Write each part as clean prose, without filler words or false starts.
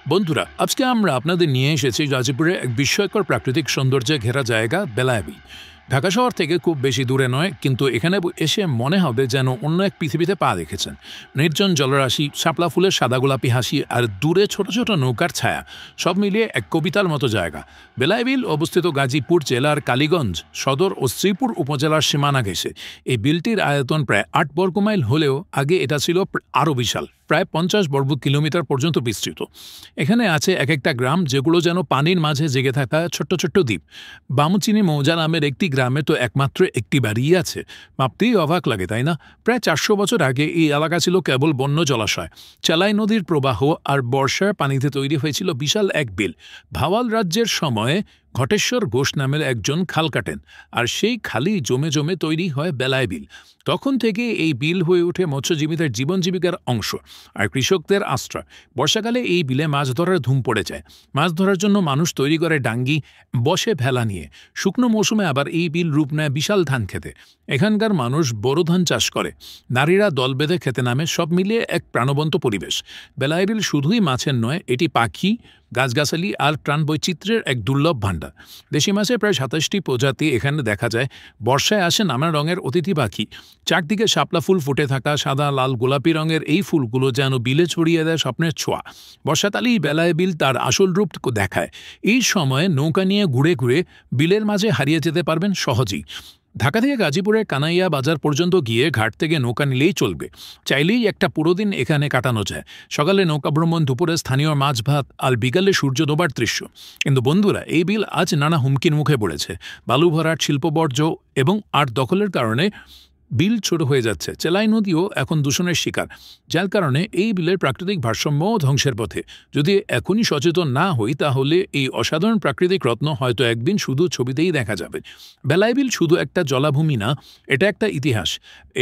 বন্ধুরা, আজকে আমরা আপনাদের নিয়ে এসেছি গাজীপুরে এক বিস্ময়কর প্রাকৃতিক সৌন্দর্যে ঘেরা জায়গা বেলায়াবিল। ঢাকা শহর থেকে খুব বেশি দূরে নয়, কিন্তু এখানে এসে মনে হবে যেন অন্য এক পৃথিবীতে পা রেখেছেন। নির্জন জলরাশি, শাপলা ফুলের সাদা গোলাপি হাসি আর দূরে ছোট ছোট নৌকার ছায়া, সব মিলিয়ে এক কবিতার মতো জায়গা। বেলায়াবিল অবস্থিত গাজীপুর জেলার কালীগঞ্জ সদর ও শ্রীপুর উপজেলার সীমানা ঘেঁষে। এই বিলটির আয়তন প্রায় ৮ বর্গমাইল হলেও আগে এটা ছিল আরও বিশাল, প্রায় ৫০ বর্গ কিলোমিটার পর্যন্ত বিস্তৃত। এখানে আছে এক একটা গ্রাম, যেগুলো যেন পানির মাঝে জেগে থাকা ছোট্ট ছোট্ট দ্বীপ। বামুচিনি মৌজা নামের একটি গ্রামে তো একমাত্র একটি বাড়িই আছে। ভাবতেই অবাক লাগে, তাই না? প্রায় ৪০০ বছর আগে এই এলাকা ছিল কেবল বন্য জলাশয়। চেলাই নদীর প্রবাহ আর বর্ষার পানিতে তৈরি হয়েছিল বিশাল এক বিল। ভাওয়াল রাজ্যের সময়ে ঘটেশ্বর ঘোষ নামের একজন খাল কাটেন, আর সেই খালি জমে জমে তৈরি হয় বেলায়াবিল। তখন থেকে এই বিল হয়ে ওঠে মৎস্যজীবীদের জীবন জীবিকার অংশ আর কৃষকদের আশ্রয়। বর্ষাকালে এই বিলে মাছ ধরার ধুম পড়ে যায়। মাছ ধরার জন্য মানুষ তৈরি করে ডাঙ্গি, বসে ভেলা নিয়ে। শুকনো মৌসুমে আবার এই বিল রূপ নেয় বিশাল ধান খেতে। এখানকার মানুষ বোরো ধান চাষ করে, নারীরা দল বেঁধে খেতে নামে। সব মিলিয়ে এক প্রাণবন্ত পরিবেশ। বেলায়াবিল শুধুই মাছের নয়, এটি পাখি, গাছগাছালি আর প্রাণবৈচিত্র্যের এক দুর্লভ ভাণ্ডার। দেশি মাছের প্রায় ২৭টি প্রজাতি এখানে দেখা যায়। বর্ষায় আসে নানা রঙের অতিথি পাখি। চারদিকে শাপলা ফুল ফুটে থাকা সাদা, লাল, গোলাপি রঙের এই ফুলগুলো যেন বিলে ছড়িয়ে দেয় স্বপ্নের ছোঁয়া। বর্ষাকালেই বেলায়াবিল তার আসল রূপ দেখায়। এই সময়ে নৌকা নিয়ে ঘুরে ঘুরে বিলের মাঝে হারিয়ে যেতে পারবেন সহজেই। ঢাকা থেকে গাজীপুরের কানাইয়া বাজার পর্যন্ত গিয়ে ঘাট থেকে নৌকা নিলেই চলবে। চাইলেই একটা পুরো দিন এখানে কাটানো যায়। সকালে নৌকা ভ্রমণ, দুপুরে স্থানীয় মাছ ভাত, আর বিকালে সূর্য ডোবার দৃশ্য। কিন্তু বন্ধুরা, এই বিল আজ নানা হুমকির মুখে পড়েছে। বালু ভরাট, শিল্পবর্জ্য এবং আট দখলের কারণে বিল ছোট হয়ে যাচ্ছে। চেলাই নদীও এখন দূষণের শিকার, যার কারণে এই বিলের প্রাকৃতিক ভারসাম্যও ধ্বংসের পথে। যদি এখনই সচেতন না হই, তাহলে এই অসাধারণ প্রাকৃতিক রত্ন হয়তো একদিন শুধু ছবিতেই দেখা যাবে। বেলায়াবিল শুধু একটা জলাভূমি না, এটা একটা ইতিহাস,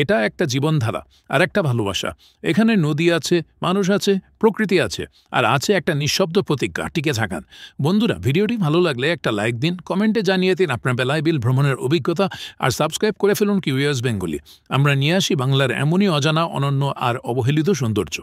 এটা একটা জীবনধারা আর একটা ভালোবাসা। এখানে নদী আছে, মানুষ আছে, প্রকৃতি আছে, আর আছে একটা নিঃশব্দ প্রতিজ্ঞা, টিকে থাকার। বন্ধুরা, ভিডিওটি ভালো লাগলে একটা লাইক দিন, কমেন্টে জানিয়ে দিন আপনার বেলায়াবিল ভ্রমণের অভিজ্ঞতা, আর সাবস্ক্রাইব করে ফেলুন কিউরিয়াস বেঙ্গলি। আমরা নিয়ে আসি বাংলার এমনই অজানা, অনন্য আর অবহেলিত সৌন্দর্য।